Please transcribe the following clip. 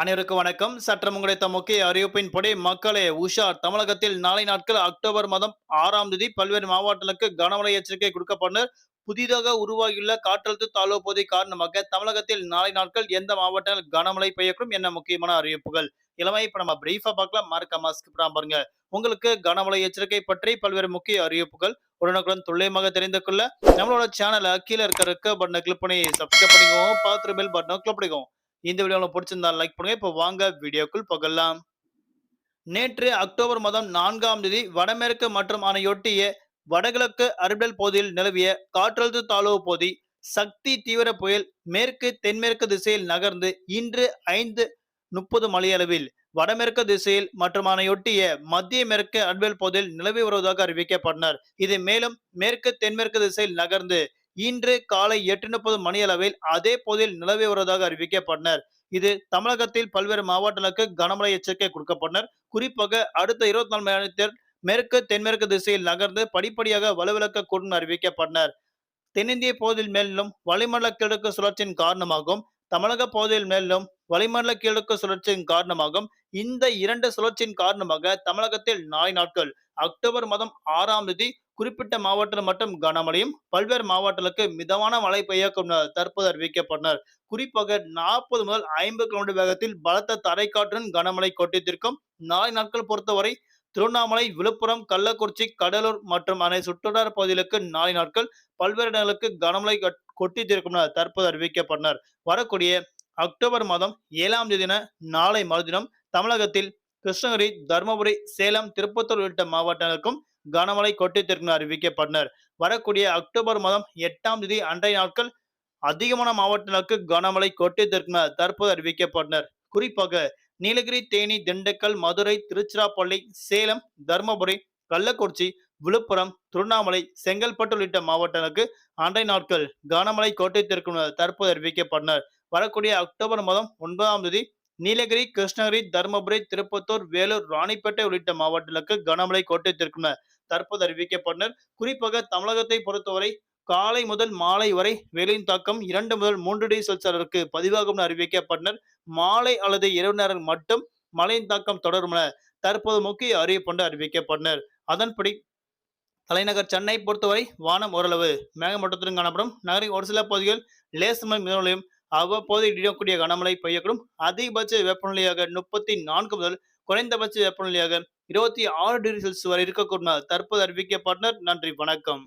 அனைவருக்கும் வணக்கம். சற்றம் கிடைத்த முக்கிய அறிவிப்பின்படி மக்களே உஷார். தமிழகத்தில் நாளை நாட்கள் அக்டோபர் மாதம் 6ஆம் தேதி பல்வேறு மாவட்டங்களுக்கு கனமழை எச்சரிக்கை கொடுக்கப்பட்டு புதிதாக உருவாகியுள்ள காற்றழுத்த தாழ்வு பகுதி காரணமாக தமிழகத்தில் நாளை நாட்கள் எந்த மாவட்டங்கள் கனமழை பெய்யக்கூடும் என்ன முக்கியமான அறிவிப்புகள் இளமை இப்ப நம்ம பிரீஃபா பார்க்கலாம். மறக்காம skip பண்ணாம பாருங்க. உங்களுக்கு கனமழை எச்சரிக்கை பற்றி பல்வேறு முக்கிய அறிவிப்புகள் உடனுக்குடன் துல்லியமாக தெரிந்து கொள்ள நம்மளோட சேனலை கீழே இருக்க பட்டனை கிளிக் பண்ணி சப்ஸ்கிரைப் பண்ணிக்கோங்க. பார்த்து பெல் பட்டனை கிளிக் பண்ணிக்கோங்க. இந்த வீடியோ உங்களுக்கு பிடிச்சிருந்தா லைக் பண்ணுங்க. இப்போ வாங்க வீடியோக்குள் போகலாம். நேற்று அக்டோபர் மாதம் 4ஆம் தேதி வடமேற்கு மற்றும் அதனையொட்டிய வடகிழக்கு அரபிடல் பகுதியில் நிலவிய காற்றழுத்த தாழ்வு பகுதி சக்தி தீவிர புயல் மேற்கு தென்மேற்கு திசையில் நகர்ந்து இன்று 5:30 மணியளவில் வடமேற்கு திசையில் மற்றும் அதனையொட்டிய மத்திய மேற்கு அரபிடல் பகுதியில் நிலவி வருவதாக அறிவிக்கப்பட்டனர். இது மேலும் மேற்கு தென்மேற்கு திசையில் நகர்ந்து இன்று காலை 8:30 மணியளவில் அதே பகுதியில் நிலவி வருவதாக அறிவிக்கப்பட்டனர். இது தமிழகத்தில் பல்வேறு மாவட்டங்களுக்கு கனமழை எச்சரிக்கை கொடுக்கப்பட்டனர். குறிப்பாக அடுத்த 24 மணி நேரத்தில் மேற்கு தென்மேற்கு திசையில் நகர்ந்து படிப்படியாக வலுவிழக்கக்கூடும் அறிவிக்கப்பட்டனர். தென்னிந்திய பகுதியில் மேலும் வளிமண்டல கிழக்கு சுழற்சியின் காரணமாகவும் தமிழக பகுதியில் மேலும் வளிமண்டல கிழக்கு சுழற்சியின் காரணமாகவும் இந்த இரண்டு சுழற்சியின் காரணமாக தமிழகத்தில் நாளை நாட்கள் அக்டோபர் மாதம் 6ஆம் தேதி குறிப்பிட்ட மாவட்டத்தில் மட்டும் கனமழையும் பல்வேறு மாவட்டங்களுக்கு மிதமான மழை பெய்யக்கும் தற்போது அறிவிக்கப்பட்டனர். குறிப்பாக 40 முதல் 50 கிலோமீட்டர் வேகத்தில் பலத்த தரைக்காற்றுடன் கனமழை கொட்டித்திருக்கும். நாளை நாட்கள் பொறுத்தவரை திருவண்ணாமலை, விழுப்புரம், கள்ளக்குறிச்சி, கடலூர் மற்றும் அதனை சுற்றுவட்டார பகுதிகளுக்கு நாளை நாட்கள் பல்வேறு இடங்களுக்கு கனமழை கொட்டி தீர்க்கும் என தற்போது அறிவிக்கப்பட்டனர். வரக்கூடிய அக்டோபர் மாதம் 7ஆம் தேதின நாளை மறுதினம் தமிழகத்தில் கிருஷ்ணகிரி, தருமபுரி, சேலம், திருப்பத்தூர் உள்ளிட்ட மாவட்டங்களுக்கும் கனமழை கொட்டி தீர்க்கும் அறிவிக்கப்பட்டனர். வரக்கூடிய அக்டோபர் மாதம் 8ஆம் தேதி அன்றைய நாட்கள் அதிகமான மாவட்டங்களுக்கு கனமழை கொட்டி தீர்க்கும் தற்போது அறிவிக்கப்பட்டனர். குறிப்பாக நீலகிரி, தேனி, திண்டுக்கல், மதுரை, திருச்சிராப்பள்ளி, சேலம், தருமபுரி, கள்ளக்குறிச்சி, விழுப்புரம், திருவண்ணாமலை, செங்கல்பட்டு உள்ளிட்ட மாவட்டங்களுக்கு அன்றைய நாட்கள் கனமழை கோட்டைத்திருக்கும் தற்போது அறிவிக்கப்பட்டனர். வரக்கூடிய அக்டோபர் மாதம் 9ஆம் தேதி நீலகிரி, கிருஷ்ணகிரி, தருமபுரி, திருப்பத்தூர், வேலூர், ராணிப்பேட்டை உள்ளிட்ட மாவட்டங்களுக்கு கனமழை கோட்டைத்திருக்கும் தற்போது அறிவிக்கப்பட்டனர். குறிப்பாக தமிழகத்தை பொறுத்தவரை காலை முதல் மாலை வரை வெயிலின் தாக்கம் 2 முதல் 3 டிகிரி செல்சியஸ் அளவிற்கு பதிவாகும் என அறிவிக்கப்பட்டனர். மாலை அல்லது இரவு நேரம் மட்டும் மழையின் தாக்கம் தொடரும் என தற்போது முக்கிய அறிவிப்பு அறிவிக்கப்பட்டனர். அதன்படி தலைநகர் சென்னை பொறுத்தவரை வானம் ஓரளவு மேகமூட்டத்துடன் காணப்படும். நகரின் ஒரு சில பகுதிகள் லேசான மிதமழையும் அவ்வப்போது இடியக்கூடிய கனமழை பெய்யக்கூடும். அதிகபட்ச வெப்பநிலையாக 34 முதல் குறைந்தபட்ச வெப்பநிலையாக 26 டிகிரி செல்சியஸ் வரை இருக்கக்கூடும் என தற்போது அறிவிக்கப்பட்டனர். நன்றி, வணக்கம்.